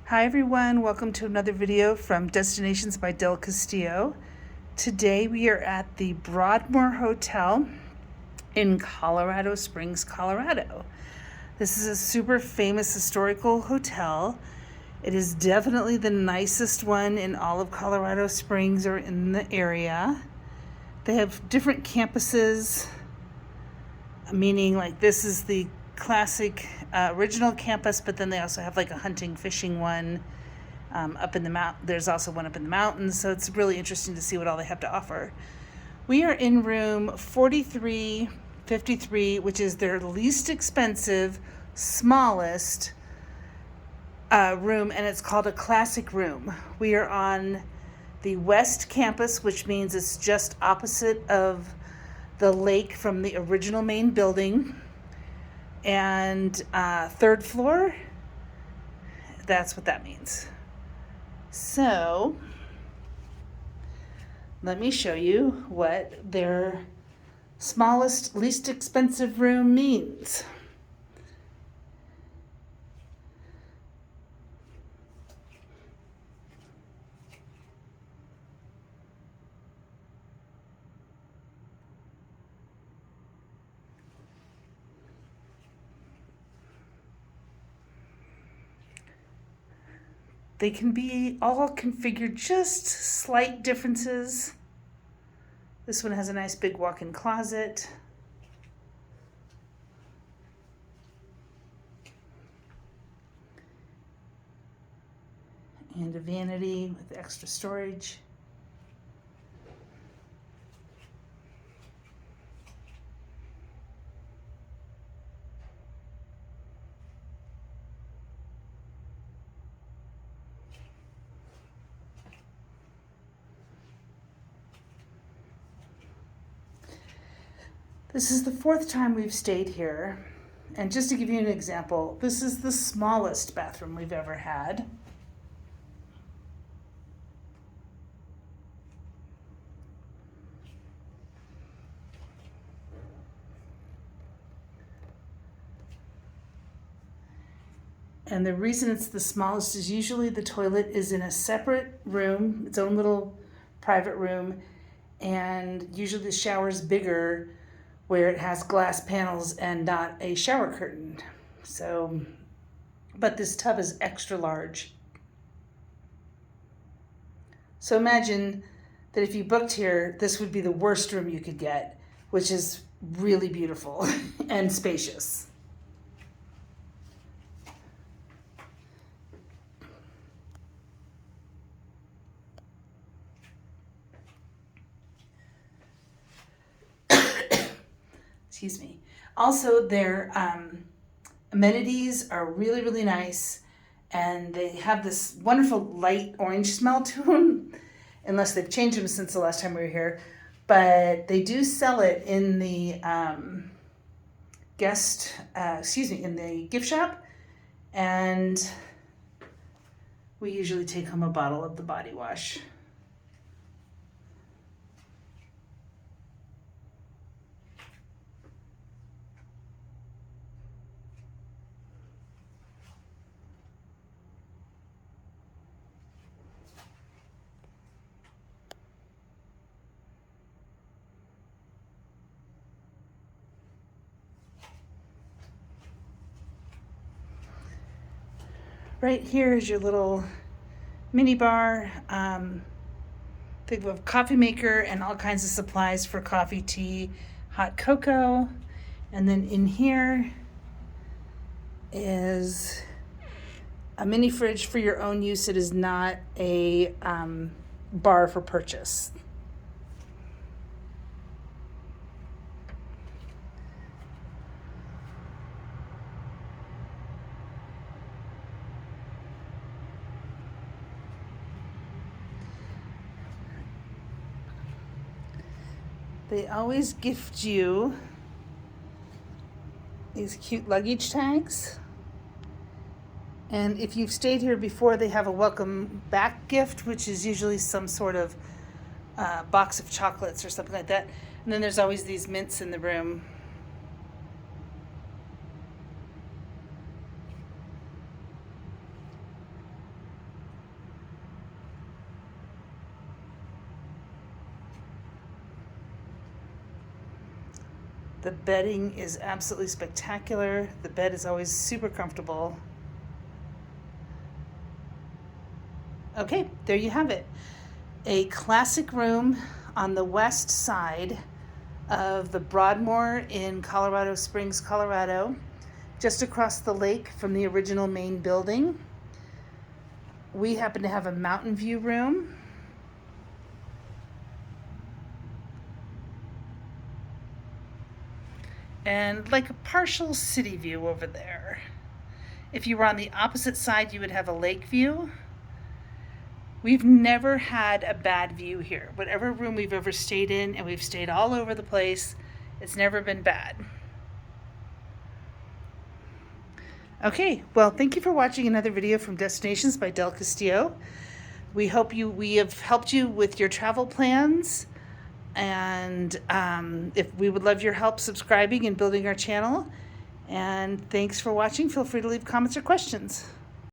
Hi everyone, welcome to another video from Destinations by Del Castillo. Today we are at the Broadmoor Hotel in Colorado Springs, Colorado. This is a super famous historical hotel. It is definitely the nicest one in all of Colorado Springs or in the area. They have different campuses, meaning like this is the classic original campus, but then they also have like a hunting fishing one up in the mount. There's also one up in the mountains, so it's really interesting to see what all they have to offer. We are in room 4353, which is their least expensive, smallest room, and it's called a classic room. We are on the west campus, which means it's just opposite of the lake from the original main building, and third floor. That's what that means. So let me show you what their smallest, least expensive room means. They can be all configured, just slight differences. This one has a nice big walk-in closet. And a vanity with extra storage. This is the fourth time we've stayed here. And just to give you an example, this is the smallest bathroom we've ever had. And the reason it's the smallest is usually the toilet is in a separate room, its own little private room, and usually the shower is bigger where it has glass panels and not a shower curtain. So, but this tub is extra large. So imagine that if you booked here, this would be the worst room you could get, which is really beautiful and spacious. Excuse me. Also, their amenities are really, really nice, and they have this wonderful light orange smell to them, unless they've changed them since the last time we were here. But they do sell it in the in the gift shop, and we usually take home a bottle of the body wash. Right here is your little mini bar. They have a coffee maker and all kinds of supplies for coffee, tea, hot cocoa. And then in here is a mini fridge for your own use. It is not a bar for purchase. They always gift you these cute luggage tags. And if you've stayed here before, they have a welcome back gift, which is usually some sort of box of chocolates or something like that. And then there's always these mints in the room. The bedding is absolutely spectacular. The bed is always super comfortable. Okay, there you have it. A classic room on the west side of the Broadmoor in Colorado Springs, Colorado, just across the lake from the original main building. We happen to have a mountain view room. And like a partial city view over there. If you were on the opposite side, you would have a lake view. We've never had a bad view here. Whatever room we've ever stayed in, and we've stayed all over the place, it's never been bad. Okay, well, thank you for watching another video from Destinations by Del Castillo. We have helped you with your travel plans. And if we would love your help subscribing and building our channel. And thanks for watching. Feel free to leave comments or questions.